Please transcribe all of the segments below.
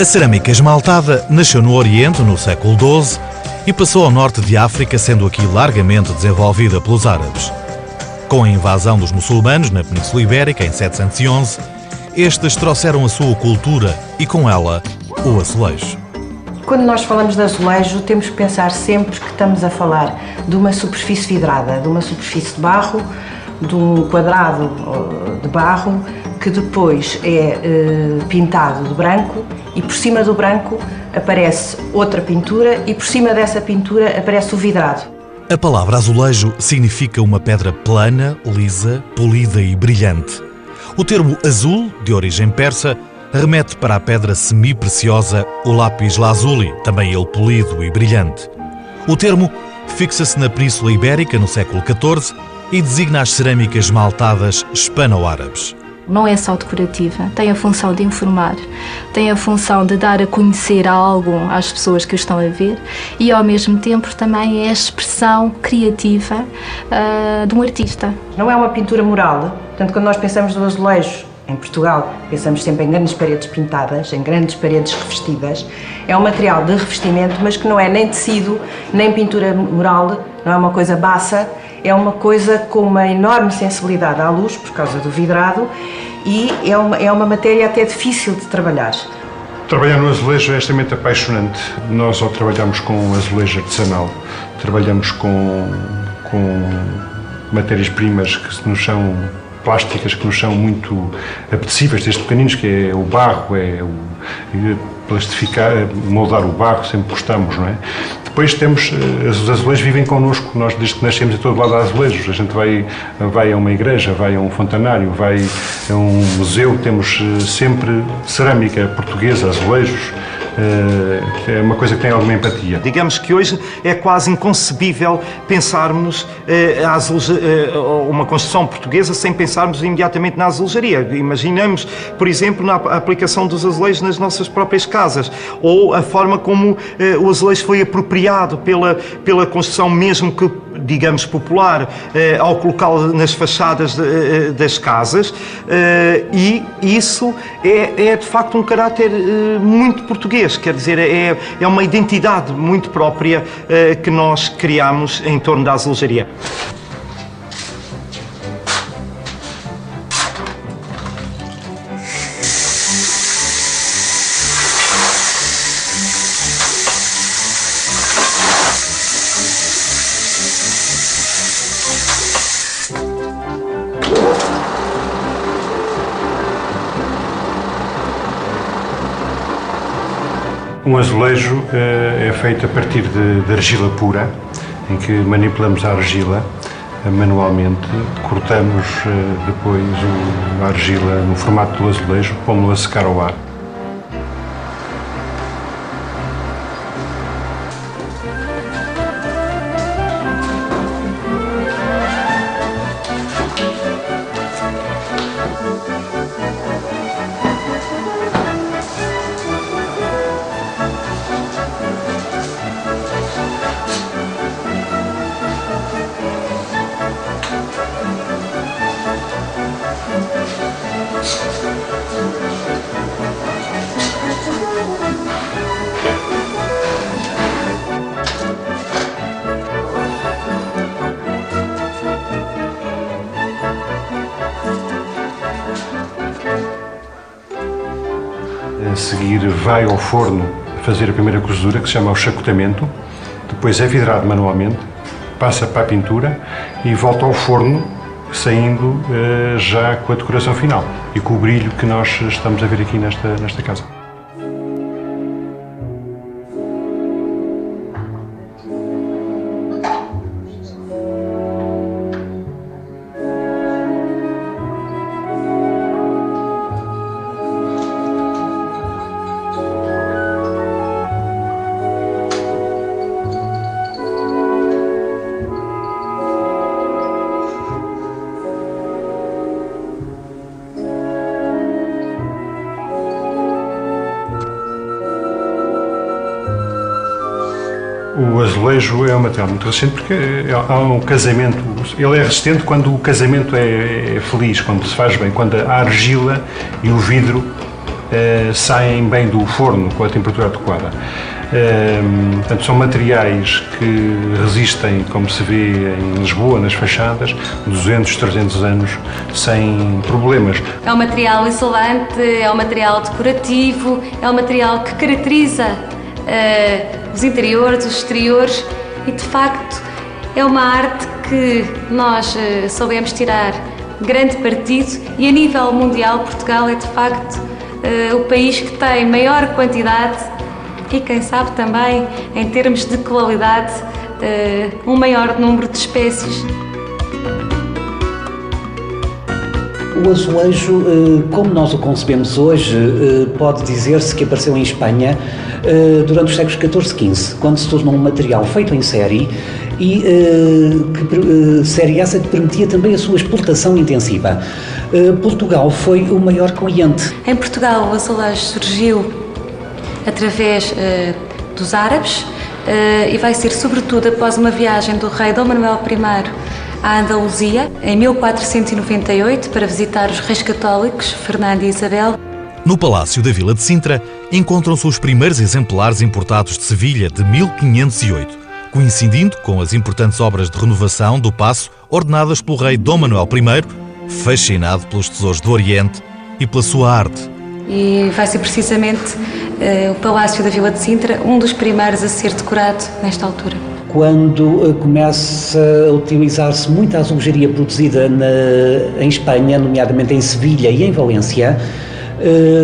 A cerâmica esmaltada nasceu no Oriente no século XII e passou ao norte de África, sendo aqui largamente desenvolvida pelos árabes. Com a invasão dos muçulmanos na Península Ibérica em 711, estes trouxeram a sua cultura e com ela o azulejo. Quando nós falamos de azulejo, temos que pensar sempre que estamos a falar de uma superfície vidrada, de uma superfície de barro, de um quadrado de barro que depois é pintado de branco e por cima do branco aparece outra pintura e por cima dessa pintura aparece o vidrado. A palavra azulejo significa uma pedra plana, lisa, polida e brilhante. O termo azul, de origem persa, remete para a pedra semi-preciosa, o lápis lazuli, também ele polido e brilhante. O termo fixa-se na Península Ibérica no século XIV e designa as cerâmicas esmaltadas hispano-árabes. Não é só decorativa, tem a função de informar, tem a função de dar a conhecer algo às pessoas que o estão a ver e, ao mesmo tempo, também é a expressão criativa de um artista. Não é uma pintura mural, portanto, quando nós pensamos no azulejo, em Portugal, pensamos sempre em grandes paredes pintadas, em grandes paredes revestidas. É um material de revestimento, mas que não é nem tecido, nem pintura mural, não é uma coisa baça, é uma coisa com uma enorme sensibilidade à luz, por causa do vidrado, e é uma matéria até difícil de trabalhar. Trabalhar no azulejo é extremamente apaixonante. Nós, ao trabalharmos com azulejo artesanal, trabalhamos com matérias-primas que nos são plásticas, que nos são muito apetecíveis, desde pequeninos, que é o barro, plastificar, moldar o barro, sempre gostamos, não é? Depois temos, os azulejos vivem connosco, nós desde que nascemos em todo lado há azulejos, a gente vai a uma igreja, vai a um fontanário, vai a um museu, temos sempre cerâmica portuguesa, azulejos. É uma coisa que tem alguma empatia. Digamos que hoje é quase inconcebível pensarmos uma construção portuguesa sem pensarmos imediatamente na azulejaria. Imaginamos, por exemplo, na aplicação dos azulejos nas nossas próprias casas, ou a forma como o azulejo foi apropriado pela construção, mesmo que, digamos, popular, ao colocá-lo nas fachadas das casas, e isso é de facto um caráter muito português. Quer dizer, é uma identidade muito própria que nós criamos em torno da azulejaria. Um azulejo é feito a partir de argila pura, em que manipulamos a argila manualmente, cortamos depois a argila no formato do azulejo, pomos-lo a secar ao ar. A seguir vai ao forno fazer a primeira cozedura, que se chama o chacotamento, depois é vidrado manualmente, passa para a pintura e volta ao forno, saindo já com a decoração final e com o brilho que nós estamos a ver aqui nesta casa. O azulejo é um material muito resistente porque há um casamento, ele é resistente quando o casamento é feliz, quando se faz bem, quando a argila e o vidro saem bem do forno com a temperatura adequada. Portanto, são materiais que resistem, como se vê em Lisboa, nas fachadas, 200, 300 anos, sem problemas. É um material isolante, é um material decorativo, é um material que caracteriza os interiores, os exteriores e, de facto, é uma arte que nós soubemos tirar grande partido e, a nível mundial, Portugal é, de facto, o país que tem maior quantidade e, quem sabe, também, em termos de qualidade, um maior número de espécies. O azulejo, como nós o concebemos hoje, pode dizer-se que apareceu em Espanha durante os séculos XIV e XV, quando se tornou um material feito em série e série essa que permitia também a sua exportação intensiva. Portugal foi o maior cliente. Em Portugal, o azulejo surgiu através dos árabes e vai ser sobretudo após uma viagem do rei Dom Manuel I à Andaluzia, em 1498, para visitar os reis católicos, Fernando e Isabel. No Palácio da Vila de Sintra encontram-se os primeiros exemplares importados de Sevilha de 1508, coincidindo com as importantes obras de renovação do paço ordenadas pelo rei Dom Manuel I, fascinado pelos tesouros do Oriente e pela sua arte. E vai ser precisamente o Palácio da Vila de Sintra um dos primeiros a ser decorado nesta altura. Quando começa a utilizar-se muita azulejaria produzida em Espanha, nomeadamente em Sevilha e em Valência,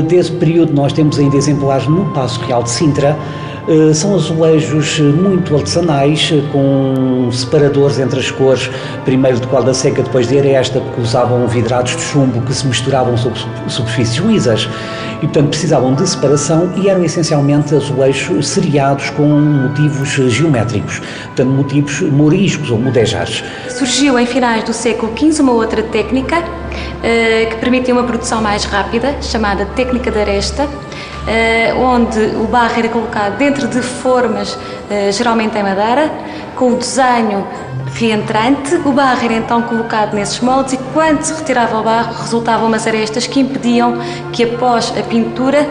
desse período nós temos ainda exemplares no Paço Real de Sintra. São azulejos muito artesanais, com separadores entre as cores, primeiro de corda seca, depois de aresta, porque usavam vidrados de chumbo que se misturavam sobre superfícies lisas e, portanto, precisavam de separação e eram essencialmente azulejos seriados com motivos geométricos, portanto, motivos moriscos ou mudejares. Surgiu em finais do século XV uma outra técnica que permitia uma produção mais rápida, chamada técnica de aresta, onde o barro era colocado dentro de formas, geralmente em madeira, com o desenho reentrante. O barro era então colocado nesses moldes e, quando se retirava o barro, resultavam umas arestas que impediam que, após a pintura,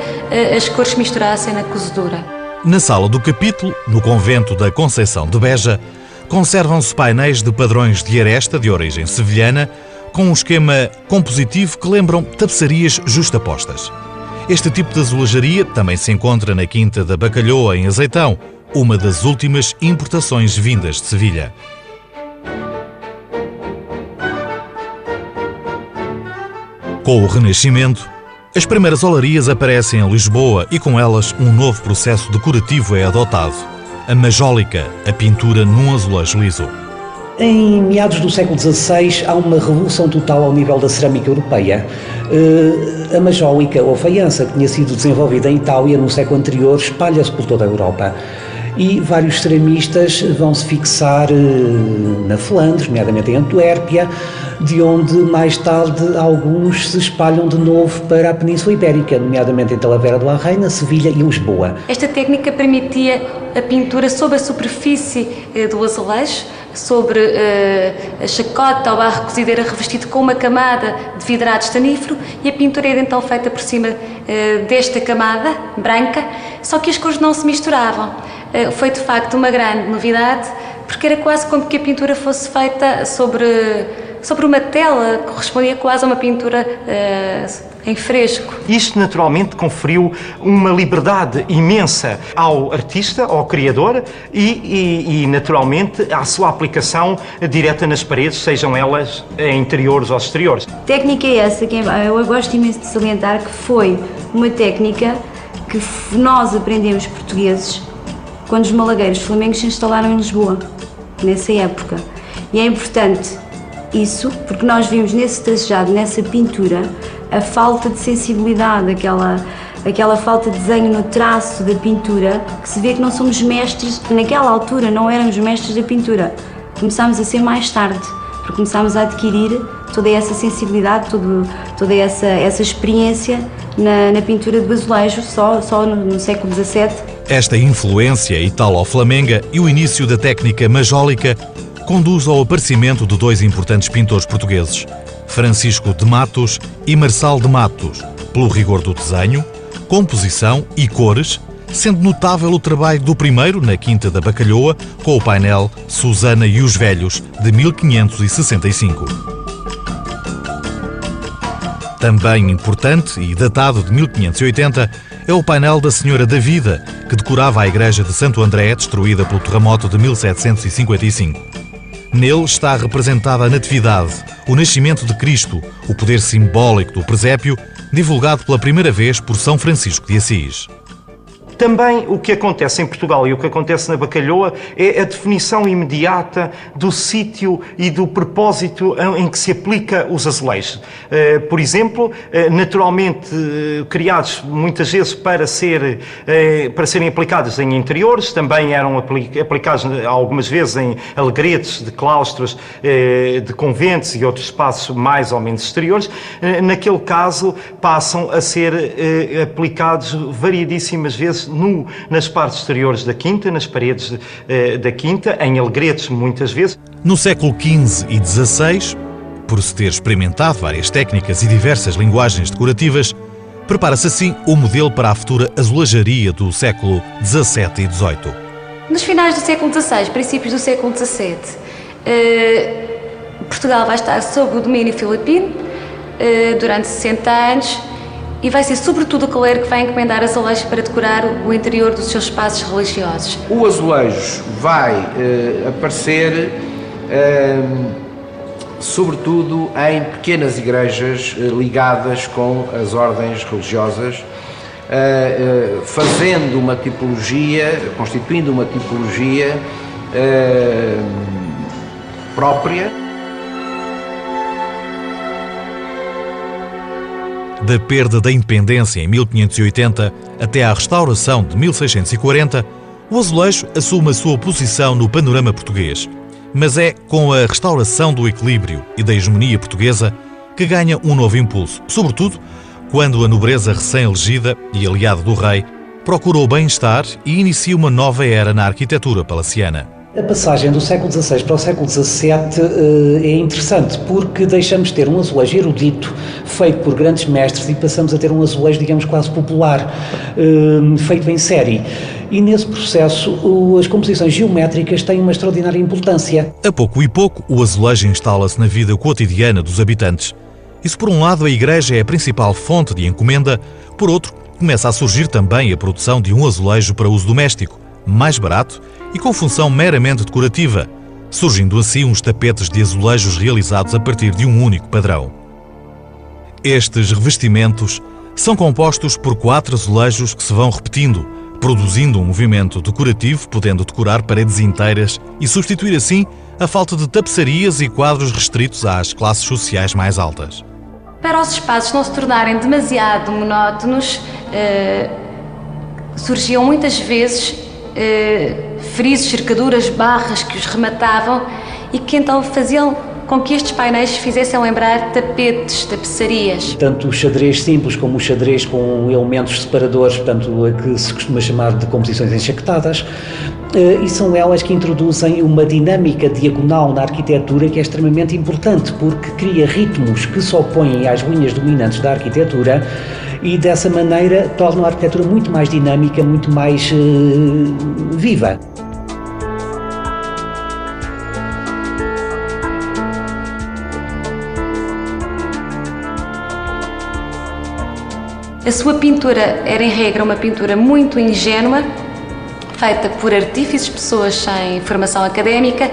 as cores se misturassem na cozedura. Na sala do capítulo, no convento da Conceição de Beja, conservam-se painéis de padrões de aresta de origem sevilhana, com um esquema compositivo que lembram tapeçarias justapostas. Este tipo de azulejaria também se encontra na Quinta da Bacalhoa, em Azeitão, uma das últimas importações vindas de Sevilha. Com o Renascimento, as primeiras olarias aparecem em Lisboa e com elas um novo processo decorativo é adotado: a majólica, a pintura num azulejo liso. Em meados do século XVI há uma revolução total ao nível da cerâmica europeia. A majólica ou faiança, que tinha sido desenvolvida em Itália no século anterior, espalha-se por toda a Europa. E vários ceramistas vão se fixar na Flandres, nomeadamente em Antuérpia, de onde mais tarde alguns se espalham de novo para a Península Ibérica, nomeadamente em Talavera de la Reina, Sevilha e Lisboa. Esta técnica permitia a pintura sobre a superfície do azulejo, sobre a chacota ou barro cozido era revestido com uma camada de vidrado estanífero e a pintura era então feita por cima desta camada branca, só que as cores não se misturavam. Foi de facto uma grande novidade, porque era quase como que a pintura fosse feita sobre uma tela, correspondia quase a uma pintura em fresco. Isto naturalmente conferiu uma liberdade imensa ao artista, ao criador e naturalmente à sua aplicação direta nas paredes, sejam elas interiores ou exteriores. Técnica é essa que eu gosto imenso de salientar, que foi uma técnica que nós aprendemos portugueses quando os malagueiros flamengos se instalaram em Lisboa, nessa época. E é importante isso, porque nós vimos nesse tracejado, nessa pintura, a falta de sensibilidade, aquela falta de desenho no traço da pintura, que se vê que não somos mestres, naquela altura não éramos mestres da pintura. Começámos a ser mais tarde, porque começámos a adquirir toda essa sensibilidade, toda essa experiência na pintura de azulejo, só no século XVII. Esta influência italo-flamenga e o início da técnica majólica conduz ao aparecimento de dois importantes pintores portugueses, Francisco de Matos e Marçal de Matos, pelo rigor do desenho, composição e cores, sendo notável o trabalho do primeiro na Quinta da Bacalhoa, com o painel Susana e os Velhos, de 1565. Também importante e datado de 1580 é o painel da Senhora da Vida, que decorava a igreja de Santo André, destruída pelo terremoto de 1755. Nele está representada a Natividade, o nascimento de Cristo, o poder simbólico do presépio, divulgado pela primeira vez por São Francisco de Assis. Também o que acontece em Portugal e o que acontece na Bacalhoa é a definição imediata do sítio e do propósito em que se aplica os azulejos. Por exemplo, naturalmente criados muitas vezes para serem aplicados em interiores, também eram aplicados algumas vezes em alegretes de claustros de conventos e outros espaços mais ou menos exteriores. Naquele caso passam a ser aplicados variedíssimas vezes nas partes exteriores da quinta, nas paredes da quinta, em alegretes muitas vezes. No século XV e XVI, por se ter experimentado várias técnicas e diversas linguagens decorativas, prepara-se assim o modelo para a futura azulejaria do século XVII e XVIII. Nos finais do século XVI, princípios do século XVII, Portugal vai estar sob o domínio filipino durante 60 anos, e vai ser sobretudo o clero que vai encomendar azulejos para decorar o interior dos seus espaços religiosos. O azulejo vai aparecer sobretudo em pequenas igrejas ligadas com as ordens religiosas, fazendo uma tipologia, constituindo uma tipologia própria. Da perda da independência em 1580 até à restauração de 1640, o azulejo assume a sua posição no panorama português. Mas é com a restauração do equilíbrio e da hegemonia portuguesa que ganha um novo impulso, sobretudo quando a nobreza recém-elegida e aliada do rei procura o bem-estar e inicia uma nova era na arquitetura palaciana. A passagem do século XVI para o século XVII é interessante porque deixamos de ter um azulejo erudito feito por grandes mestres e passamos a ter um azulejo, digamos, quase popular, feito em série. E nesse processo as composições geométricas têm uma extraordinária importância. A pouco e pouco o azulejo instala-se na vida cotidiana dos habitantes. E se por um lado a igreja é a principal fonte de encomenda, por outro começa a surgir também a produção de um azulejo para uso doméstico, mais barato e com função meramente decorativa, surgindo assim uns tapetes de azulejos realizados a partir de um único padrão. Estes revestimentos são compostos por 4 azulejos que se vão repetindo, produzindo um movimento decorativo, podendo decorar paredes inteiras e substituir assim a falta de tapeçarias e quadros restritos às classes sociais mais altas. Para os espaços não se tornarem demasiado monótonos, surgiam muitas vezes frisos, cercaduras, barras que os rematavam e que então faziam com que estes painéis fizessem lembrar tapetes, tapeçarias. Tanto o xadrez simples como o xadrez com elementos separadores, portanto, a que se costuma chamar de composições enxaquetadas, e são elas que introduzem uma dinâmica diagonal na arquitetura que é extremamente importante, porque cria ritmos que se opõem às linhas dominantes da arquitetura e dessa maneira torna a arquitetura muito mais dinâmica, muito mais viva. A sua pintura era, em regra, uma pintura muito ingênua, feita por artífices, pessoas sem formação académica,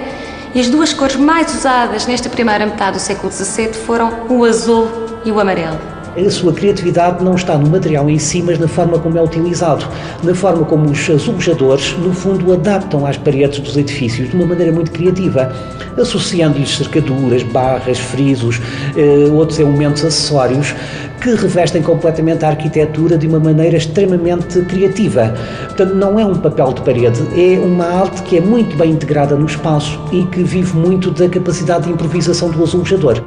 e as duas cores mais usadas nesta primeira metade do século XVII foram o azul e o amarelo. A sua criatividade não está no material em si, mas na forma como é utilizado, na forma como os azulejadores, no fundo, adaptam às paredes dos edifícios de uma maneira muito criativa, associando-lhes cercaduras, barras, frisos, outros elementos acessórios que revestem completamente a arquitetura de uma maneira extremamente criativa. Portanto, não é um papel de parede, é uma arte que é muito bem integrada no espaço e que vive muito da capacidade de improvisação do azulejador.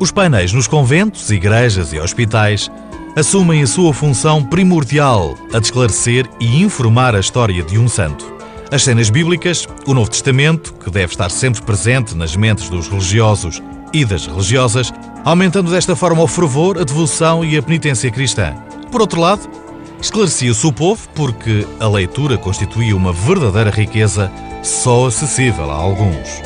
Os painéis nos conventos, igrejas e hospitais assumem a sua função primordial, a de esclarecer e informar a história de um santo. As cenas bíblicas, o Novo Testamento, que deve estar sempre presente nas mentes dos religiosos e das religiosas, aumentando desta forma o fervor, a devoção e a penitência cristã. Por outro lado, Esclarecia-se o povo porque a leitura constituía uma verdadeira riqueza só acessível a alguns.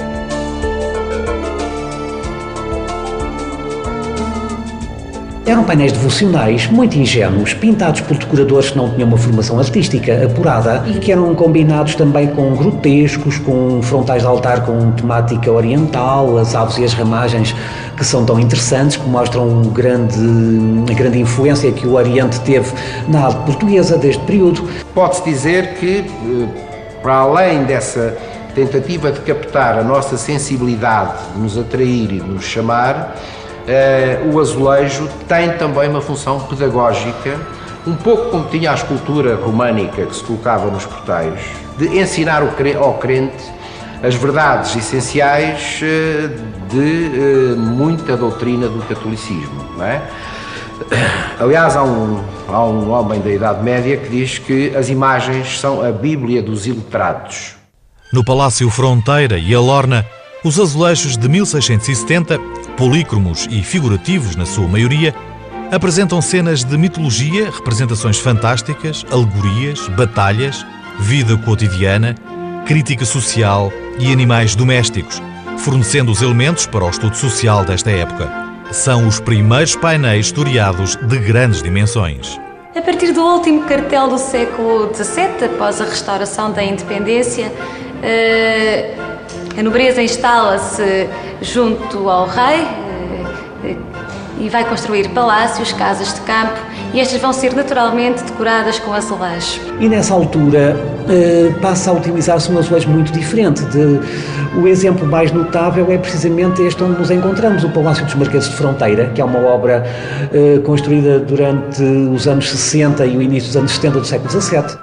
Eram painéis devocionais muito ingênuos, pintados por decoradores que não tinham uma formação artística apurada e que eram combinados também com grotescos, com frontais de altar com temática oriental, as aves e as ramagens que são tão interessantes, que mostram a grande influência que o Oriente teve na arte portuguesa desde o período. Pode-se dizer que, para além dessa tentativa de captar a nossa sensibilidade, de nos atrair e de nos chamar, o azulejo tem também uma função pedagógica, um pouco como tinha a escultura românica que se colocava nos portais, de ensinar ao crente as verdades essenciais de muita doutrina do catolicismo, não é? Aliás, há um homem da Idade Média que diz que as imagens são a Bíblia dos iletrados. No Palácio Fronteira e a Lorna, os azulejos de 1670, polícromos e figurativos na sua maioria, apresentam cenas de mitologia, representações fantásticas, alegorias, batalhas, vida cotidiana, crítica social e animais domésticos, fornecendo os elementos para o estudo social desta época. São os primeiros painéis historiados de grandes dimensões. A partir do último cartel do século XVII, após a restauração da independência, a nobreza instala-se junto ao rei e vai construir palácios, casas de campo, e estas vão ser naturalmente decoradas com azulejo. E nessa altura passa a utilizar-se um azulejo muito diferente. O exemplo mais notável é precisamente este onde nos encontramos, o Palácio dos Marqueses de Fronteira, que é uma obra construída durante os anos 60 e o início dos anos 70 do século XVII.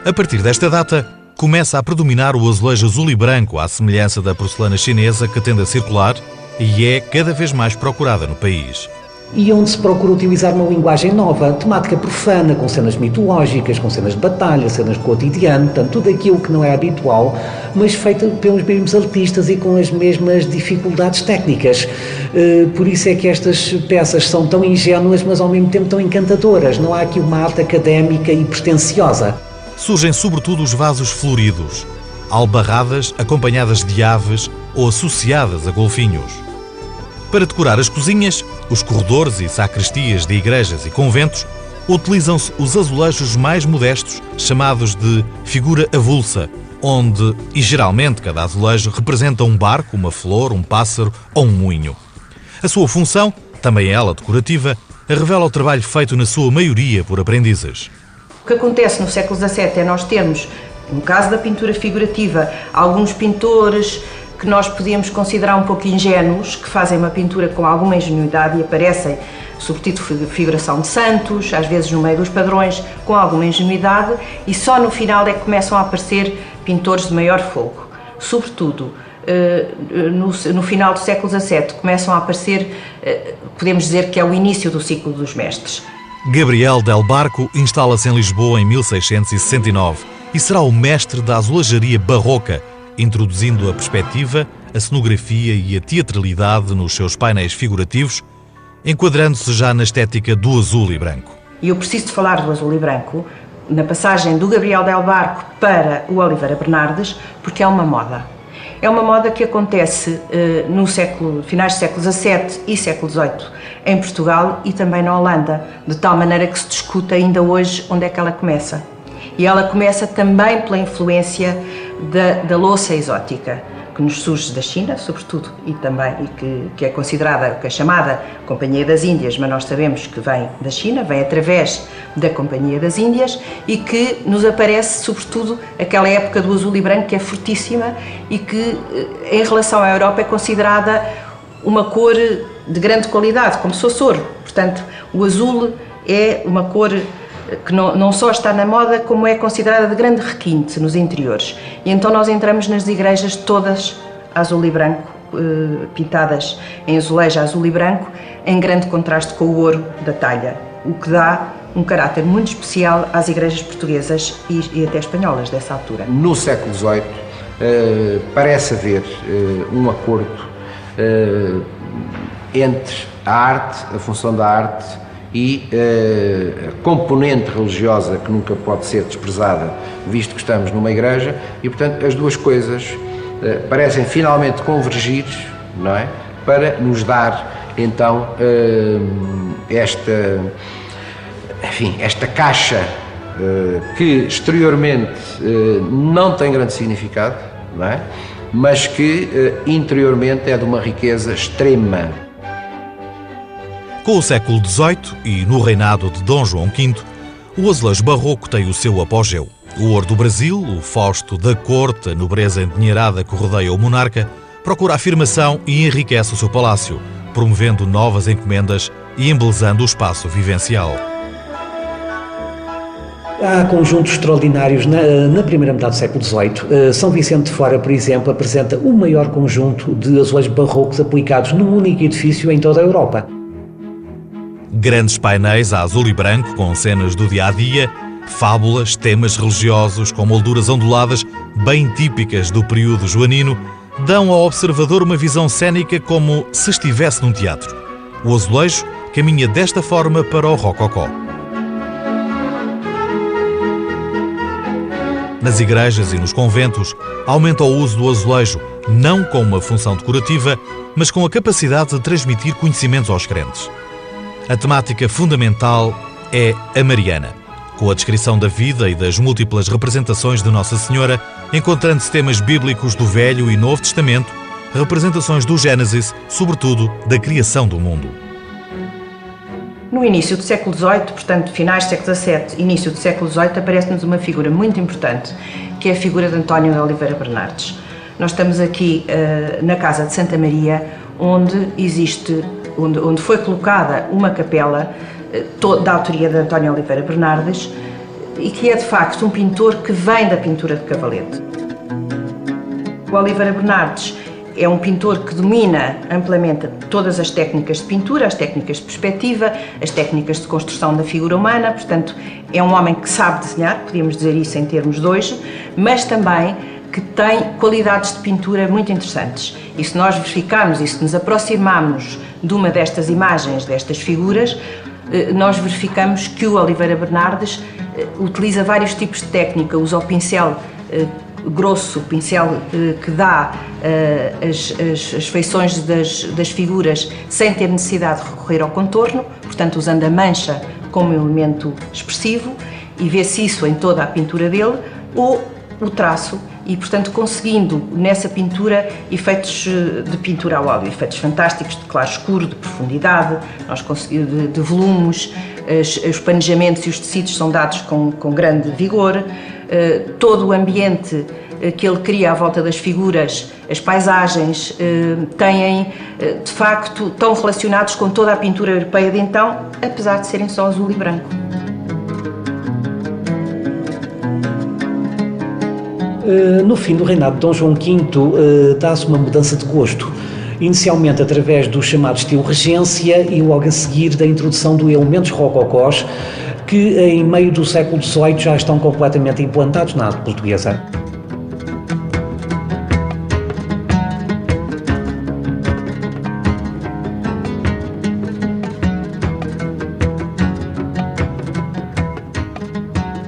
A partir desta data, começa a predominar o azulejo azul e branco, à semelhança da porcelana chinesa que tende a circular e é cada vez mais procurada no país. E onde se procura utilizar uma linguagem nova, temática profana, com cenas mitológicas, com cenas de batalha, cenas de cotidiano, portanto, tudo aquilo que não é habitual, mas feita pelos mesmos artistas e com as mesmas dificuldades técnicas. Por isso é que estas peças são tão ingênuas, mas ao mesmo tempo tão encantadoras. Não há aqui uma arte académica e pretenciosa. Surgem sobretudo os vasos floridos, albarradas acompanhadas de aves ou associadas a golfinhos. Para decorar as cozinhas, os corredores e sacristias de igrejas e conventos, utilizam-se os azulejos mais modestos, chamados de figura avulsa, onde, e geralmente, cada azulejo representa um barco, uma flor, um pássaro ou um moinho. A sua função, também ela decorativa, revela o trabalho feito na sua maioria por aprendizes. O que acontece no século XVII é nós termos, no caso da pintura figurativa, alguns pintores que nós podíamos considerar um pouco ingênuos, que fazem uma pintura com alguma ingenuidade e aparecem, sobretudo figuração de santos, às vezes no meio dos padrões, com alguma ingenuidade, e só no final é que começam a aparecer pintores de maior fogo. Sobretudo, no final do século XVII, começam a aparecer, podemos dizer que é o início do ciclo dos mestres. Gabriel Del Barco instala-se em Lisboa em 1669 e será o mestre da azulejaria barroca, introduzindo a perspectiva, a cenografia e a teatralidade nos seus painéis figurativos, enquadrando-se já na estética do azul e branco. E eu preciso de falar do azul e branco, na passagem do Gabriel Del Barco para o Oliveira Bernardes, porque é uma moda. É uma moda que acontece no finais do século XVII e século XVIII em Portugal e também na Holanda, de tal maneira que se discute ainda hoje onde é que ela começa. E ela começa também pela influência da louça exótica, que nos surge da China, sobretudo, e que é considerada, que é chamada Companhia das Índias, mas nós sabemos que vem da China, vem através da Companhia das Índias e que nos aparece, sobretudo, aquela época do azul e branco que é fortíssima e que, em relação à Europa, é considerada uma cor de grande qualidade, como se fosse ouro. Portanto, o azul é uma cor que não só está na moda, como é considerada de grande requinte nos interiores. E então nós entramos nas igrejas todas azul e branco, pintadas em azulejo azul e branco, em grande contraste com o ouro da talha, o que dá um caráter muito especial às igrejas portuguesas e até espanholas dessa altura. No século XVIII parece haver um acordo entre a arte, a função da arte e a componente religiosa que nunca pode ser desprezada, visto que estamos numa igreja, e portanto as duas coisas parecem finalmente convergir, não é? Para nos dar então esta caixa que exteriormente não tem grande significado, não é? Mas que interiormente é de uma riqueza extrema. Com o século XVIII e no reinado de Dom João V, o azulejo barroco tem o seu apogeu. O ouro do Brasil, o fausto da corte, a nobreza endinheirada que rodeia o monarca, procura afirmação e enriquece o seu palácio, promovendo novas encomendas e embelezando o espaço vivencial. Há conjuntos extraordinários na primeira metade do século XVIII. São Vicente de Fora, por exemplo, apresenta o maior conjunto de azulejos barrocos aplicados num único edifício em toda a Europa. Grandes painéis a azul e branco com cenas do dia-a-dia, fábulas, temas religiosos com molduras onduladas bem típicas do período joanino, dão ao observador uma visão cênica como se estivesse num teatro. O azulejo caminha desta forma para o rococó. Nas igrejas e nos conventos, aumenta o uso do azulejo, não com uma função decorativa, mas com a capacidade de transmitir conhecimentos aos crentes. A temática fundamental é a mariana, com a descrição da vida e das múltiplas representações de Nossa Senhora, encontrando-se temas bíblicos do Velho e Novo Testamento, representações do Gênesis, sobretudo da criação do mundo. No início do século XVIII, portanto, finais do século XVII, início do século XVIII, aparece-nos uma figura muito importante, que é a figura de António de Oliveira Bernardes. Nós estamos aqui na Casa de Santa Maria, onde foi colocada uma capela da autoria de António Oliveira Bernardes e que é, de facto, um pintor que vem da pintura de Cavalete. O Oliveira Bernardes é um pintor que domina amplamente todas as técnicas de pintura, as técnicas de perspectiva, as técnicas de construção da figura humana, portanto, é um homem que sabe desenhar, podíamos dizer isso em termos de hoje, mas também que tem qualidades de pintura muito interessantes. E se nós verificarmos e se nos aproximarmos de uma destas imagens, destas figuras, nós verificamos que o Oliveira Bernardes utiliza vários tipos de técnica, usa o pincel grosso, o pincel que dá as feições das figuras sem ter necessidade de recorrer ao contorno, portanto usando a mancha como elemento expressivo, e vê-se isso em toda a pintura dele, ou o traço, e portanto conseguindo nessa pintura efeitos de pintura a óleo, efeitos fantásticos de claro escuro, de profundidade, nós conseguimos de volumes, os panejamentos e os tecidos são dados com grande vigor, todo o ambiente que ele cria à volta das figuras, as paisagens, de facto, estão relacionados com toda a pintura europeia de então, apesar de serem só azul e branco. No fim do reinado de Dom João V, dá-se uma mudança de gosto, inicialmente através do chamado estilo regência e logo a seguir da introdução de elementos rococós, que em meio do século XVIII já estão completamente implantados na arte portuguesa.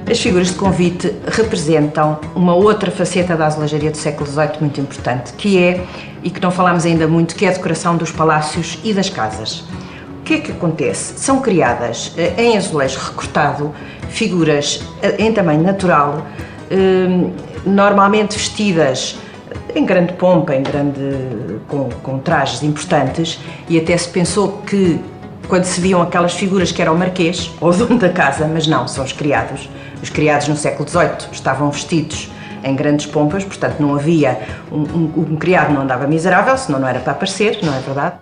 As figuras de convite representam uma outra faceta da azulejaria do século XVIII muito importante, que é, e que não falámos ainda muito, que é a decoração dos palácios e das casas. O que é que acontece? São criadas em azulejo recortado figuras em tamanho natural, normalmente vestidas em grande pompa, com trajes importantes, e até se pensou que quando se viam aquelas figuras que era o marquês ou o dono da casa, mas não, são os criados. Os criados no século XVIII estavam vestidos em grandes pompas, portanto não havia, um criado não andava miserável, senão não era para aparecer, não é verdade?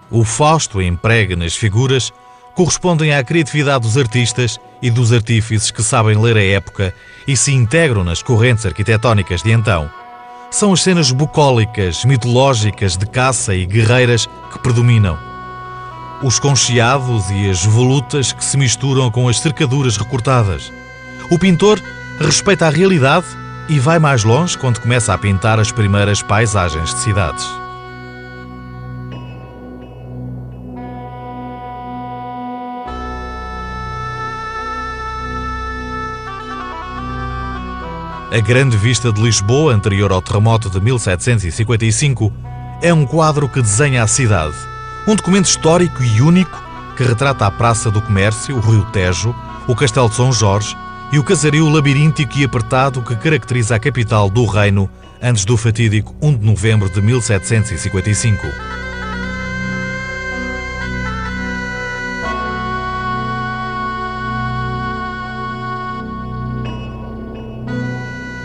O fausto emprega nas figuras correspondem à criatividade dos artistas e dos artífices que sabem ler a época e se integram nas correntes arquitetónicas de então. São as cenas bucólicas, mitológicas, de caça e guerreiras que predominam. Os concheados e as volutas que se misturam com as cercaduras recortadas. O pintor respeita a realidade e vai mais longe quando começa a pintar as primeiras paisagens de cidades. A Grande Vista de Lisboa, anterior ao terremoto de 1755, é um quadro que desenha a cidade. Um documento histórico e único que retrata a Praça do Comércio, o Rio Tejo, o Castelo de São Jorge e o casario labiríntico e apertado que caracteriza a capital do reino antes do fatídico 1 de novembro de 1755.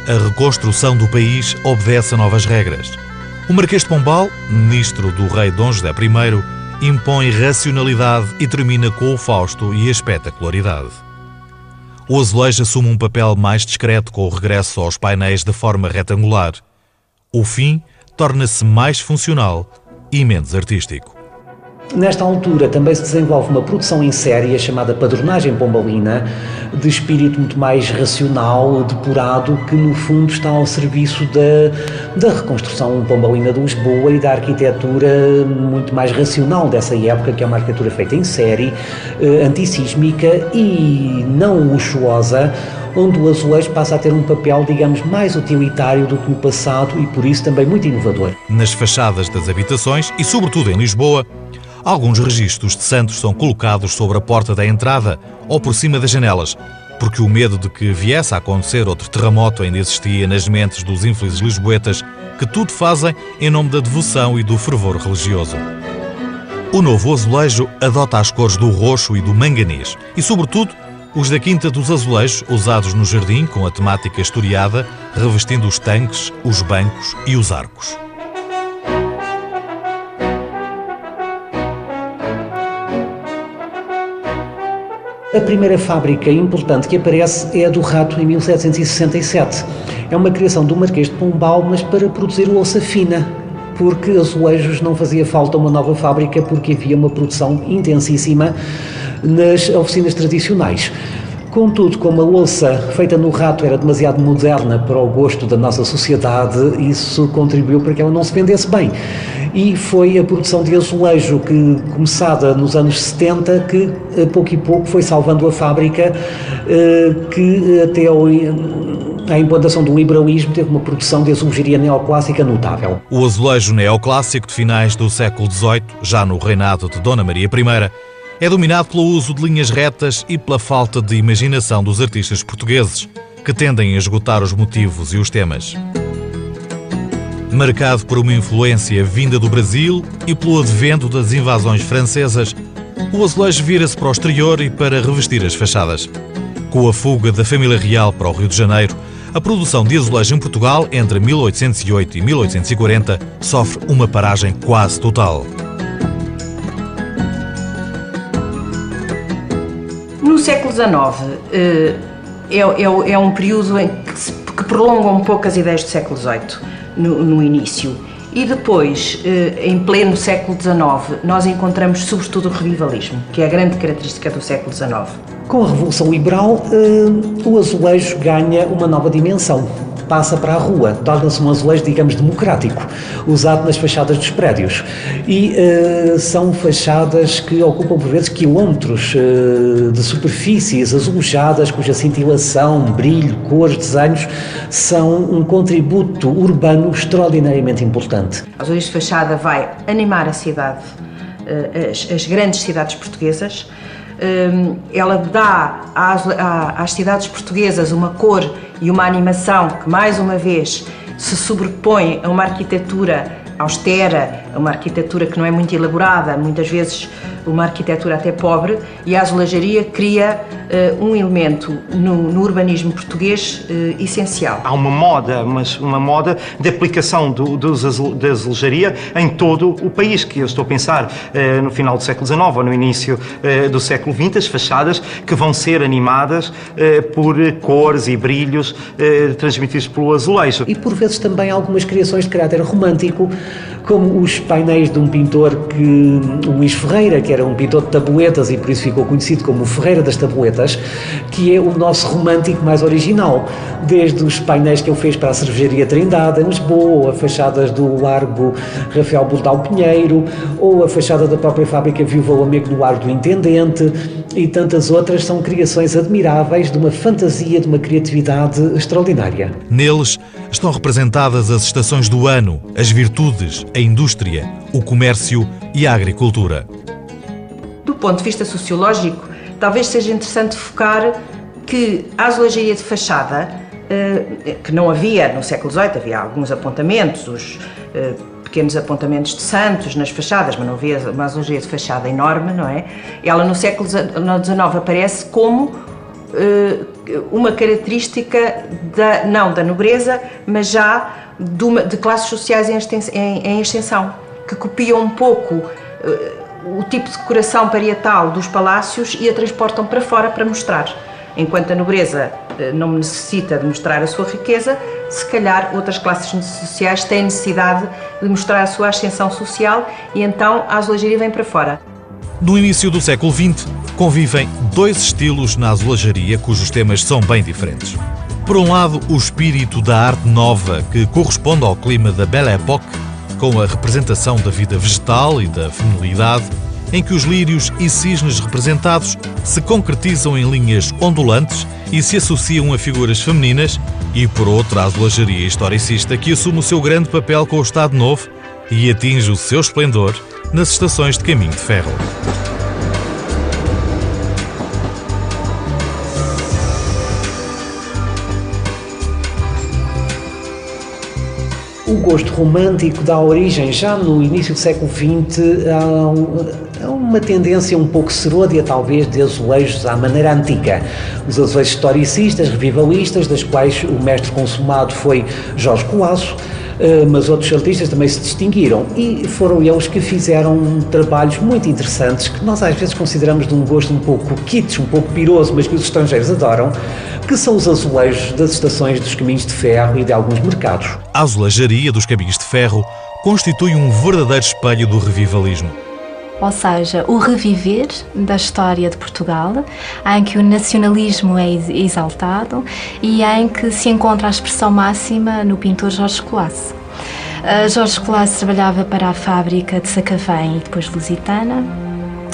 A reconstrução do país obedece a novas regras. O Marquês de Pombal, ministro do rei Dom José I, impõe racionalidade e termina com o Fausto e a espetacularidade. O azulejo assume um papel mais discreto com o regresso aos painéis de forma retangular. O fim torna-se mais funcional e menos artístico. Nesta altura também se desenvolve uma produção em série chamada Padronagem Pombalina, de espírito muito mais racional, depurado, que no fundo está ao serviço da reconstrução pombalina de Lisboa e da arquitetura muito mais racional dessa época, que é uma arquitetura feita em série, antissísmica e não luxuosa, onde o azulejo passa a ter um papel, digamos, mais utilitário do que no passado e por isso também muito inovador. Nas fachadas das habitações e sobretudo em Lisboa, alguns registros de santos são colocados sobre a porta da entrada ou por cima das janelas, porque o medo de que viesse a acontecer outro terremoto ainda existia nas mentes dos infelizes lisboetas, que tudo fazem em nome da devoção e do fervor religioso. O novo azulejo adota as cores do roxo e do manganês e, sobretudo, os da Quinta dos Azulejos, usados no jardim com a temática historiada, revestindo os tanques, os bancos e os arcos. A primeira fábrica importante que aparece é a do Rato, em 1767. É uma criação do Marquês de Pombal, mas para produzir louça fina, porque azulejos não fazia falta uma nova fábrica, porque havia uma produção intensíssima nas oficinas tradicionais. Contudo, como a louça feita no Rato era demasiado moderna para o gosto da nossa sociedade, isso contribuiu para que ela não se vendesse bem. E foi a produção de azulejo que, começada nos anos 70, que a pouco e pouco foi salvando a fábrica, que até a implantação do liberalismo teve uma produção de azulejaria neoclássica notável. O azulejo neoclássico de finais do século XVIII, já no reinado de Dona Maria I, é dominado pelo uso de linhas retas e pela falta de imaginação dos artistas portugueses, que tendem a esgotar os motivos e os temas. Marcado por uma influência vinda do Brasil e pelo advento das invasões francesas, o azulejo vira-se para o exterior e para revestir as fachadas. Com a fuga da família real para o Rio de Janeiro, a produção de azulejo em Portugal, entre 1808 e 1840, sofre uma paragem quase total. No século XIX é um período em que prolonga um pouco as ideias do século XVIII, no início. E depois, em pleno século XIX, nós encontramos sobretudo o revivalismo, que é a grande característica do século XIX. Com a Revolução Liberal, o azulejo ganha uma nova dimensão. Passa para a rua, torna-se um azulejo, digamos, democrático, usado nas fachadas dos prédios. E são fachadas que ocupam, por vezes, quilómetros de superfícies azulejadas, cuja cintilação, brilho, cores, desenhos são um contributo urbano extraordinariamente importante. O azulejo de fachada vai animar a cidade, as grandes cidades portuguesas. Ela dá às cidades portuguesas uma cor e uma animação que, mais uma vez, se sobrepõe a uma arquitetura austera, a uma arquitetura que não é muito elaborada, muitas vezes uma arquitetura até pobre, e a azulejaria cria um elemento no urbanismo português essencial. Há uma moda, mas uma moda de aplicação da azulejaria em todo o país, que eu estou a pensar no final do século XIX ou no início do século XX, as fachadas que vão ser animadas por cores e brilhos transmitidos pelo azulejo. E por vezes também algumas criações de caráter romântico, como os painéis de um pintor o Luís Ferreira, que era um pintor de tabuletas e por isso ficou conhecido como o Ferreira das Tabuletas, que é o nosso romântico mais original, desde os painéis que ele fez para a Cervejaria Trindade, em Lisboa, a fachadas do Largo Rafael Bordal Pinheiro, ou a fachada da própria fábrica Viúva Lamego no Largo do Intendente, e tantas outras são criações admiráveis de uma fantasia, de uma criatividade extraordinária. Neles estão representadas as estações do ano, as virtudes, a indústria, o comércio e a agricultura. Do ponto de vista sociológico, talvez seja interessante focar que a azulejaria de fachada, que não havia no século XVIII, havia alguns apontamentos, os pequenos apontamentos de santos nas fachadas, mas não havia uma azulejaria de fachada enorme, não é? Ela no século XIX aparece como uma característica não da nobreza, mas já de classes sociais em extensão, que copiam um pouco o tipo de decoração parietal dos palácios e a transportam para fora para mostrar. Enquanto a nobreza não necessita de mostrar a sua riqueza, se calhar outras classes sociais têm necessidade de mostrar a sua ascensão social e então a azulejaria vem para fora. No início do século XX, convivem dois estilos na azulejaria cujos temas são bem diferentes. Por um lado, o espírito da arte nova, que corresponde ao clima da Belle Époque, com a representação da vida vegetal e da feminilidade, em que os lírios e cisnes representados se concretizam em linhas ondulantes e se associam a figuras femininas, e por outro, a azulejaria historicista, que assume o seu grande papel com o Estado Novo e atinge o seu esplendor nas estações de caminho de ferro. O gosto romântico dá origem, já no início do século XX, a uma tendência um pouco serôdia, talvez, de azulejos à maneira antiga. Os azulejos historicistas, revivalistas, das quais o mestre consumado foi Jorge Colasso, mas outros artistas também se distinguiram e foram eles que fizeram trabalhos muito interessantes que nós às vezes consideramos de um gosto um pouco kitsch, um pouco piroso, mas que os estrangeiros adoram, que são os azulejos das estações dos caminhos de ferro e de alguns mercados. A azulejaria dos caminhos de ferro constitui um verdadeiro espelho do revivalismo. Ou seja, o reviver da história de Portugal, em que o nacionalismo é exaltado e em que se encontra a expressão máxima no pintor Jorge Colasso. Jorge Colasso trabalhava para a fábrica de Sacavém e depois Lusitana.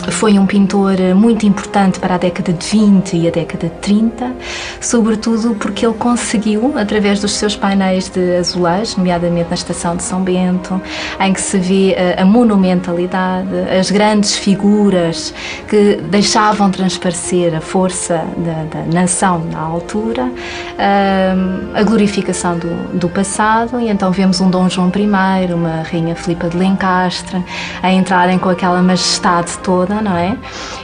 Foi um pintor muito importante para a década de 20 e a década de 30, sobretudo porque ele conseguiu, através dos seus painéis de azulejos, nomeadamente na Estação de São Bento, em que se vê a monumentalidade, as grandes figuras que deixavam transparecer a força da nação na altura, a glorificação do passado, e então vemos um Dom João I, uma Rainha Filipa de Lencastre, a entrarem com aquela majestade toda, não é?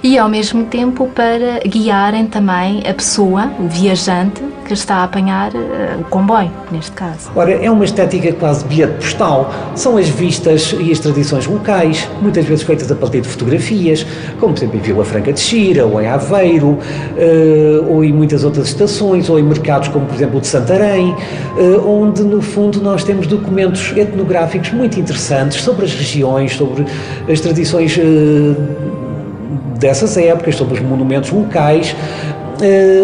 E ao mesmo tempo para guiarem também a pessoa, o viajante, que está a apanhar o comboio, neste caso. Ora, é uma estética quase bilhete postal. São as vistas e as tradições locais, muitas vezes feitas a partir de fotografias, como por exemplo em Vila Franca de Xira, ou em Aveiro, ou em muitas outras estações, ou em mercados como por exemplo o de Santarém, onde no fundo nós temos documentos etnográficos muito interessantes sobre as regiões, sobre as tradições dessas épocas, sobre os monumentos locais.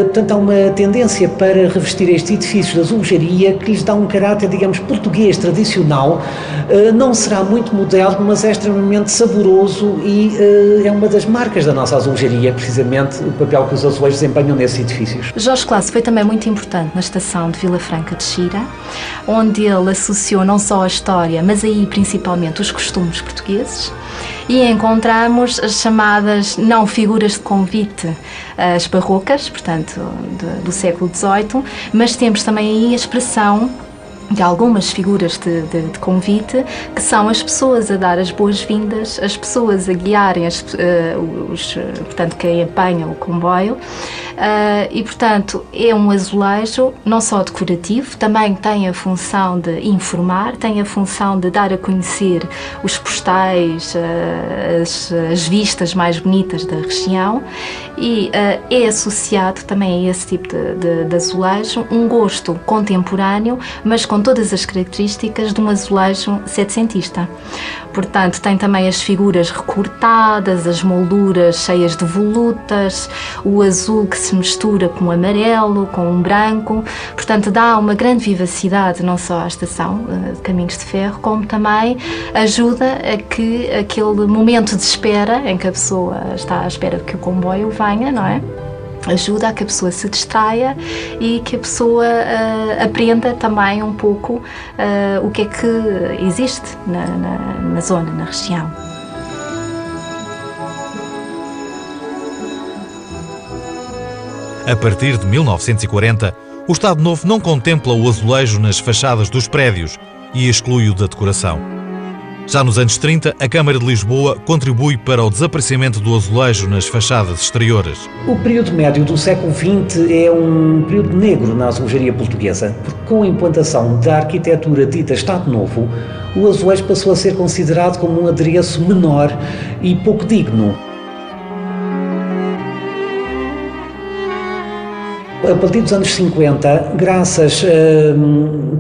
Portanto, há uma tendência para revestir estes edifícios de azulejaria que lhes dá um caráter, digamos, português, tradicional. Não será muito moderno, mas é extremamente saboroso e é uma das marcas da nossa azulejaria, precisamente o papel que os azulejos desempenham nesses edifícios. Jorge Colasso foi também muito importante na estação de Vila Franca de Xira, onde ele associou não só a história, mas aí principalmente os costumes portugueses. E encontramos as chamadas não figuras de convite, as barrocas, portanto, do século XVIII, mas temos também aí a expressão de algumas figuras de convite, que são as pessoas a dar as boas-vindas, as pessoas a guiarem portanto, quem apanha o comboio, e portanto é um azulejo não só decorativo, também tem a função de informar, tem a função de dar a conhecer os postais, as vistas mais bonitas da região, e é associado também a esse tipo de azulejo um gosto contemporâneo, mas com com todas as características de um azulejo setecentista. Portanto, tem também as figuras recortadas, as molduras cheias de volutas, o azul que se mistura com o amarelo, com o branco. Portanto, dá uma grande vivacidade não só à estação de Caminhos de Ferro, como também ajuda a que aquele momento de espera, em que a pessoa está à espera de que o comboio venha, não é? Ajuda a que a pessoa se distraia e que a pessoa aprenda também um pouco o que é que existe na zona, na região. A partir de 1940, o Estado Novo não contempla o azulejo nas fachadas dos prédios e exclui-o da decoração. Já nos anos 30, a Câmara de Lisboa contribui para o desaparecimento do azulejo nas fachadas exteriores. O período médio do século XX é um período negro na azulejaria portuguesa, porque com a implantação da arquitetura dita Estado Novo, o azulejo passou a ser considerado como um adereço menor e pouco digno. A partir dos anos 50, graças,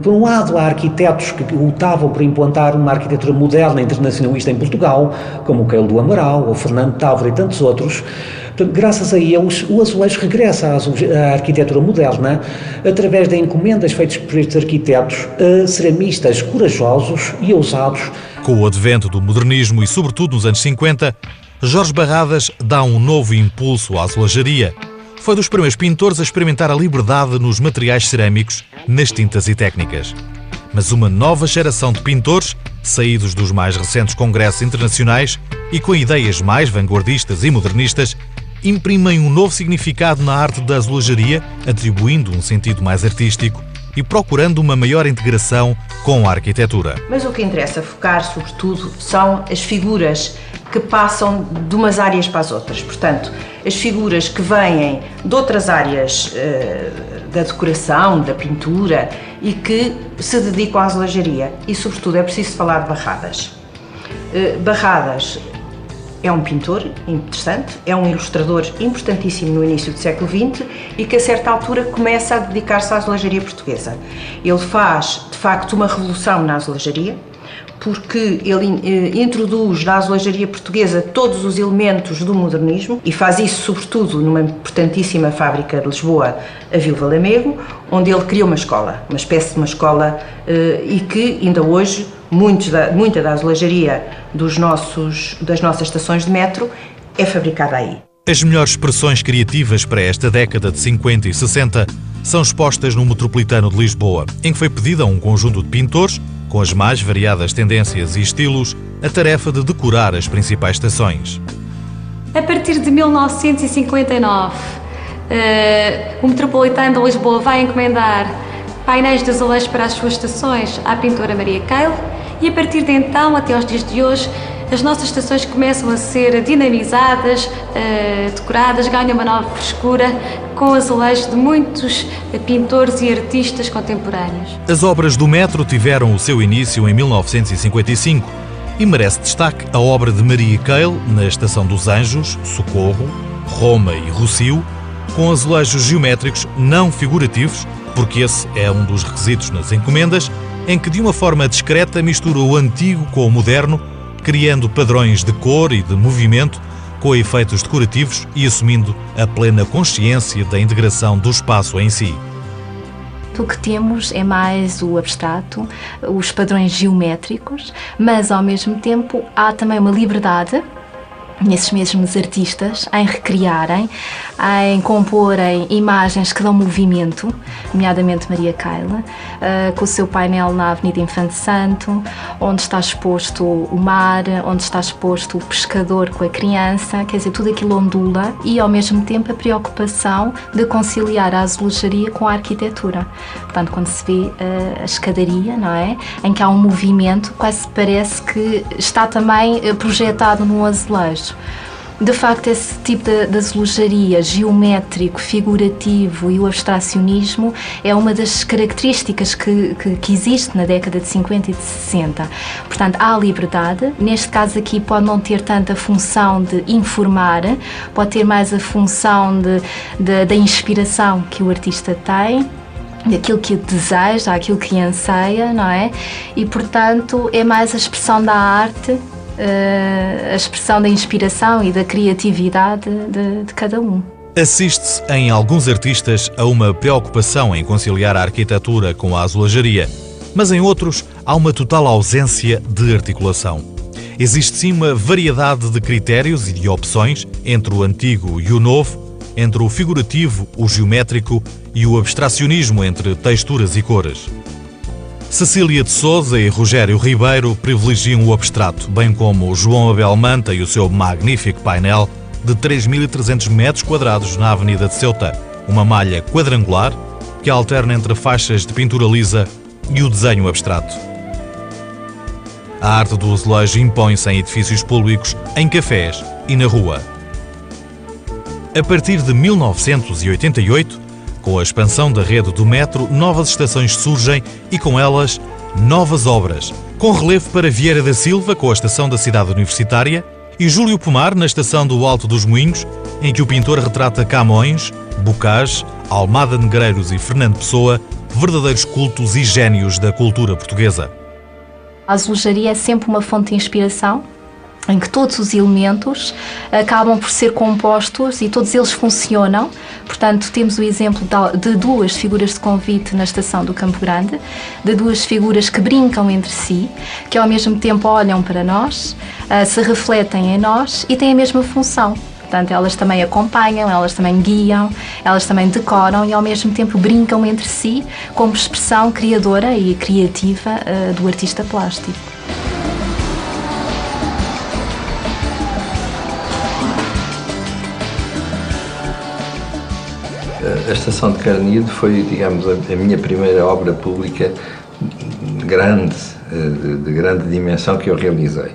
por um lado, a arquitetos que lutavam por implantar uma arquitetura moderna internacionalista em Portugal, como o Keilo do Amaral, o Fernando Távora e tantos outros, graças a eles, o azulejo regressa à arquitetura moderna através de encomendas feitas por estes arquitetos a ceramistas corajosos e ousados. Com o advento do modernismo e, sobretudo, nos anos 50, Jorge Barradas dá um novo impulso à azulejaria. Foi dos primeiros pintores a experimentar a liberdade nos materiais cerâmicos, nas tintas e técnicas. Mas uma nova geração de pintores, saídos dos mais recentes congressos internacionais e com ideias mais vanguardistas e modernistas, imprimem um novo significado na arte da azulejaria, atribuindo um sentido mais artístico e procurando uma maior integração com a arquitetura. Mas o que interessa focar, sobretudo, são as figuras que passam de umas áreas para as outras. Portanto, as figuras que vêm de outras áreas da decoração, da pintura e que se dedicam à azulejaria. E, sobretudo, é preciso falar de Barradas. Barradas é um pintor interessante, é um ilustrador importantíssimo no início do século XX e que a certa altura começa a dedicar-se à azulejaria portuguesa. Ele faz, de facto, uma revolução na azulejaria, porque ele introduz na azulejaria portuguesa todos os elementos do modernismo e faz isso sobretudo numa importantíssima fábrica de Lisboa, a Viúva Lamego, onde ele criou uma escola, uma espécie de uma escola e que ainda hoje muita da azulejaria das nossas estações de metro é fabricada aí. As melhores expressões criativas para esta década de 50 e 60 são expostas no Metropolitano de Lisboa, em que foi pedida a um conjunto de pintores, com as mais variadas tendências e estilos, a tarefa de decorar as principais estações. A partir de 1959, o Metropolitano de Lisboa vai encomendar painéis de azulejos para as suas estações à pintora Maria Keilo e a partir de então, até aos dias de hoje, as nossas estações começam a ser dinamizadas, decoradas, ganham uma nova frescura com azulejos de muitos pintores e artistas contemporâneos. As obras do metro tiveram o seu início em 1955 e merece destaque a obra de Maria Keilo na Estação dos Anjos, Socorro, Roma e Rossio, com azulejos geométricos não figurativos, porque esse é um dos requisitos nas encomendas, em que de uma forma discreta mistura o antigo com o moderno, criando padrões de cor e de movimento, com efeitos decorativos e assumindo a plena consciência da integração do espaço em si. O que temos é mais o abstrato, os padrões geométricos, mas ao mesmo tempo há também uma liberdade nesses mesmos artistas em recriarem, em comporem imagens que dão movimento, nomeadamente Maria Keilo, com o seu painel na Avenida Infante Santo, onde está exposto o mar, onde está exposto o pescador com a criança, quer dizer, tudo aquilo ondula e ao mesmo tempo a preocupação de conciliar a azulejaria com a arquitetura. Portanto, quando se vê a escadaria, não é? Em que há um movimento, quase parece que está também projetado num azulejo. De facto, esse tipo de azulejaria geométrico, figurativo e o abstracionismo é uma das características que existe na década de 50 e de 60. Portanto, há liberdade. Neste caso aqui pode não ter tanta função de informar, pode ter mais a função da inspiração que o artista tem. daquilo que deseja, aquilo que anseia, não é? E, portanto, é mais a expressão da arte, a expressão da inspiração e da criatividade de cada um. Assiste-se em alguns artistas a uma preocupação em conciliar a arquitetura com a azulejaria, mas em outros há uma total ausência de articulação. Existe sim uma variedade de critérios e de opções entre o antigo e o novo, entre o figurativo, o geométrico e o abstracionismo entre texturas e cores. Cecília de Sousa e Rogério Ribeiro privilegiam o abstrato, bem como João Abel Manta e o seu magnífico painel de 3.300 metros quadrados na Avenida de Ceuta, uma malha quadrangular que alterna entre faixas de pintura lisa e o desenho abstrato. A arte do azulejo impõe-se em edifícios públicos, em cafés e na rua. A partir de 1988, com a expansão da rede do metro, novas estações surgem e com elas novas obras, com relevo para Vieira da Silva com a estação da Cidade Universitária e Júlio Pomar na estação do Alto dos Moinhos, em que o pintor retrata Camões, Bocage, Almada Negreiros e Fernando Pessoa, verdadeiros cultos e génios da cultura portuguesa. A azulejaria é sempre uma fonte de inspiração, em que todos os elementos acabam por ser compostos e todos eles funcionam. Portanto, temos o exemplo de duas figuras de convite na estação do Campo Grande, de duas figuras que brincam entre si, que ao mesmo tempo olham para nós, se refletem em nós e têm a mesma função. Portanto, elas também acompanham, elas também guiam, elas também decoram e ao mesmo tempo brincam entre si como expressão criadora e criativa do artista plástico. A Estação de Carnide foi, digamos, a minha primeira obra pública grande, de grande dimensão que eu realizei.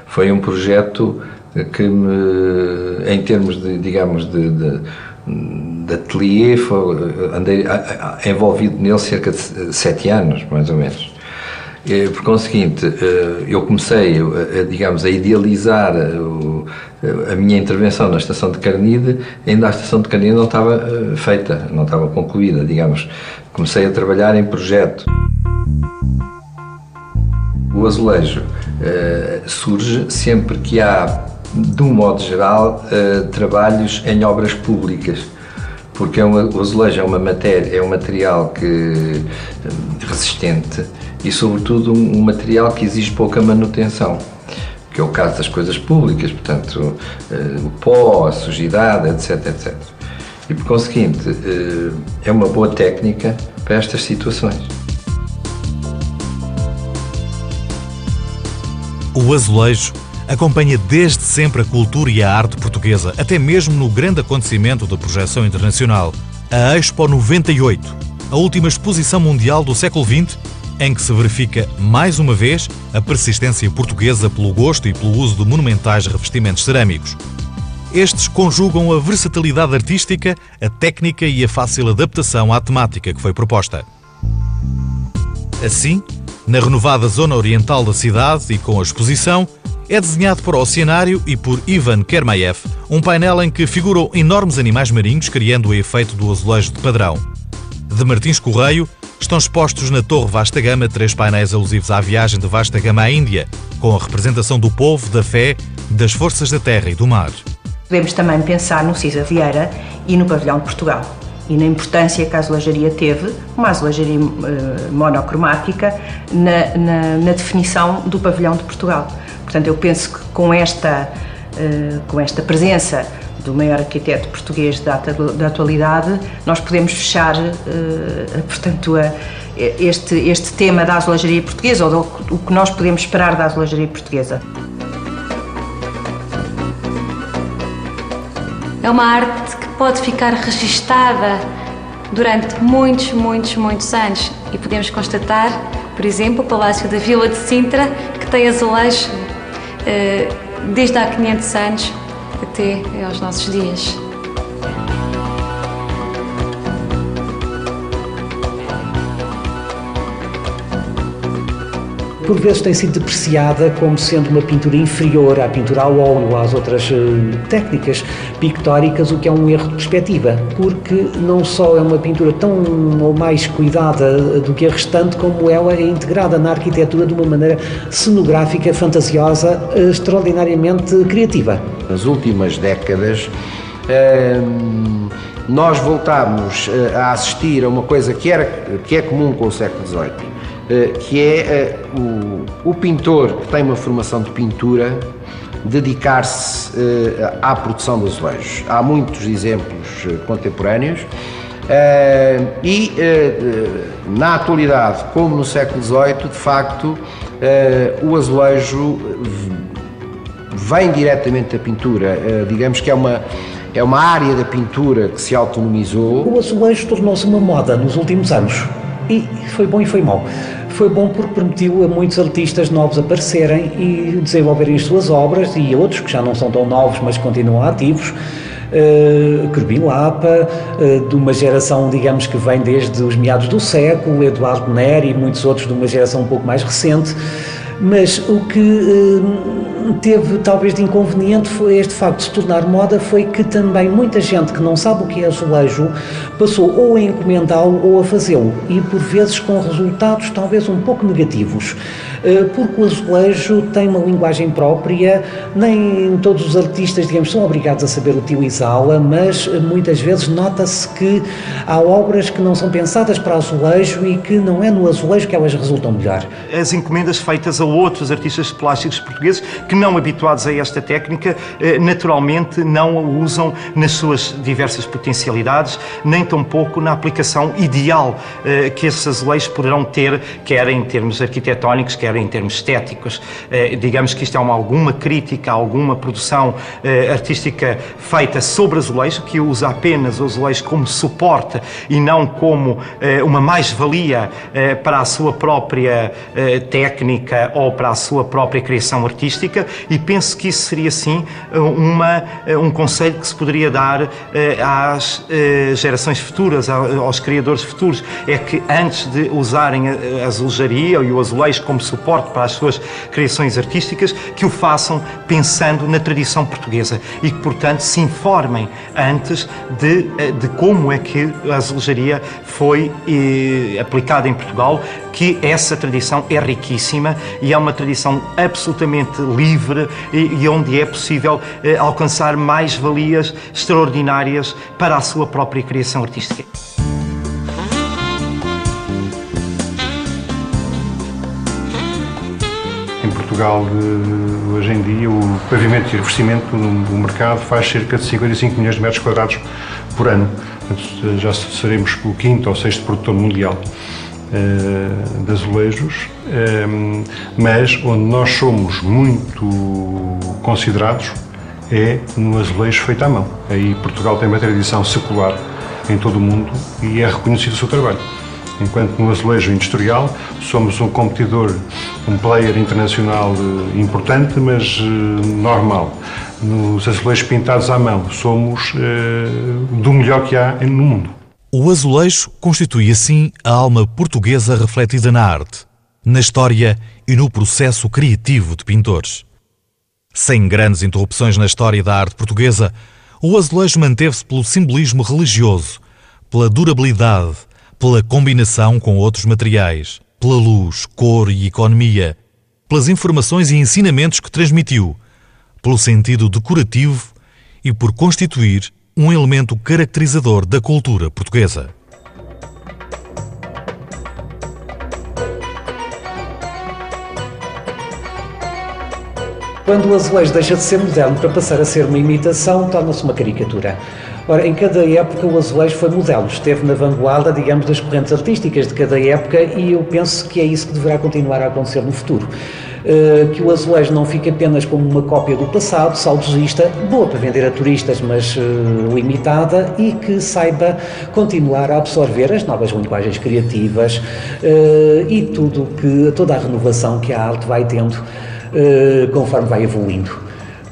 Foi um projeto que em termos de, digamos, de ateliê, andei envolvido nele cerca de 7 anos, mais ou menos. Por conseguinte, eu comecei, digamos, a idealizar a minha intervenção na Estação de Carnide, ainda a Estação de Carnide não estava feita, não estava concluída, digamos. Comecei a trabalhar em projeto. O azulejo surge sempre que há, de um modo geral, trabalhos em obras públicas, porque o azulejo é uma matéria, é um material resistente e, sobretudo, um material que exige pouca manutenção, que é o caso das coisas públicas, portanto, o pó, a sujidade, etc, etc. E, por conseguinte, é uma boa técnica para estas situações. O azulejo acompanha desde sempre a cultura e a arte portuguesa, até mesmo no grande acontecimento da projeção internacional, a Expo 98, a última exposição mundial do século XX, em que se verifica, mais uma vez, a persistência portuguesa pelo gosto e pelo uso de monumentais revestimentos cerâmicos. Estes conjugam a versatilidade artística, a técnica e a fácil adaptação à temática que foi proposta. Assim, na renovada zona oriental da cidade e com a exposição, é desenhado para o cenário e por Ivan Kermaev um painel em que figuram enormes animais marinhos criando o efeito do azulejo de padrão. De Martins Correio, estão expostos na Torre Vasta Gama 3 painéis alusivos à viagem de Vasta Gama à Índia, com a representação do povo, da fé, das forças da terra e do mar. Podemos também pensar no Cisa Vieira e no Pavilhão de Portugal e na importância que a azulejaria teve, uma azulejaria monocromática, na definição do Pavilhão de Portugal. Portanto, eu penso que com esta presença do maior arquiteto português da atualidade, nós podemos fechar, portanto, este tema da azulejaria portuguesa, ou o que nós podemos esperar da azulejaria portuguesa. É uma arte que pode ficar registada durante muitos, muitos, muitos anos. E podemos constatar, por exemplo, o Palácio da Vila de Sintra, que tem azulejo desde há 500 anos até aos nossos dias. Por vezes tem sido depreciada como sendo uma pintura inferior à pintura ao óleo, às outras técnicas, pictóricas, o que é um erro de perspectiva, porque não só é uma pintura tão ou mais cuidada do que a restante, como ela é integrada na arquitetura de uma maneira cenográfica, fantasiosa, extraordinariamente criativa. Nas últimas décadas, nós voltámos a assistir a uma coisa que é comum com o século XVIII, que é o pintor que tem uma formação de pintura dedicar-se à produção de azulejos. Há muitos exemplos contemporâneos e na atualidade, como no século XVIII, de facto, o azulejo vem diretamente da pintura. Digamos que é uma área da pintura que se autonomizou. O azulejo tornou-se uma moda nos últimos anos e foi bom e foi mau. Foi bom porque permitiu a muitos artistas novos aparecerem e desenvolverem as suas obras, e a outros que já não são tão novos, mas continuam ativos. Corbin Lapa, de uma geração, digamos, que vem desde os meados do século, Eduardo Neri e muitos outros de uma geração um pouco mais recente. Mas o que teve talvez de inconveniente foi este facto de se tornar moda, foi que também muita gente que não sabe o que é azulejo passou ou a encomendá-lo ou a fazê-lo, e por vezes com resultados talvez um pouco negativos, porque o azulejo tem uma linguagem própria, nem todos os artistas, digamos, são obrigados a saber utilizá-la, mas muitas vezes nota-se que há obras que não são pensadas para azulejo e que não é no azulejo que elas resultam melhor. As encomendas feitas a outros artistas plásticos portugueses que não habituados a esta técnica, naturalmente não a usam nas suas diversas potencialidades, nem tampouco na aplicação ideal que esses azulejos poderão ter, quer em termos arquitetónicos, quer em termos estéticos. Digamos que isto é alguma crítica, alguma produção artística feita sobre azulejo, que usa apenas o azulejo como suporte e não como uma mais-valia para a sua própria técnica ou para a sua própria criação artística, e penso que isso seria sim um conselho que se poderia dar às gerações futuras, aos criadores futuros, é que antes de usarem a azulejaria e o azulejo como suporte para as suas criações artísticas, que o façam pensando na tradição portuguesa e que, portanto, se informem antes de como é que a azulejaria foi aplicada em Portugal, que essa tradição é riquíssima e é uma tradição absolutamente livre e onde é possível alcançar mais-valias extraordinárias para a sua própria criação artística. Em Portugal, hoje em dia, o pavimento e revestimento no mercado faz cerca de 55 milhões de metros quadrados por ano. Portanto, já seremos o quinto ou sexto produtor mundial de azulejos, mas onde nós somos muito considerados é no azulejo feito à mão. Aí Portugal tem uma tradição secular em todo o mundo e é reconhecido o seu trabalho. Enquanto no azulejo industrial somos um competidor, um player internacional importante, mas normal. Nos azulejos pintados à mão somos do melhor que há no mundo. O azulejo constitui assim a alma portuguesa refletida na arte, na história e no processo criativo de pintores. Sem grandes interrupções na história da arte portuguesa, o azulejo manteve-se pelo simbolismo religioso, pela durabilidade, pela combinação com outros materiais, pela luz, cor e economia, pelas informações e ensinamentos que transmitiu, pelo sentido decorativo e por constituir um elemento caracterizador da cultura portuguesa. Quando o azulejo deixa de ser moderno para passar a ser uma imitação, torna-se uma caricatura. Ora, em cada época o azulejo foi modelo, esteve na vanguarda, digamos, das correntes artísticas de cada época, e eu penso que é isso que deverá continuar a acontecer no futuro. Que o azulejo não fique apenas como uma cópia do passado, saudosista, boa para vender a turistas, mas limitada, e que saiba continuar a absorver as novas linguagens criativas e toda a renovação que a arte vai tendo conforme vai evoluindo.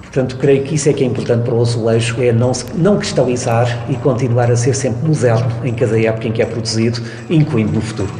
Portanto, creio que isso é que é importante para o azulejo, é não cristalizar e continuar a ser sempre moderno em cada época em que é produzido, incluindo no futuro.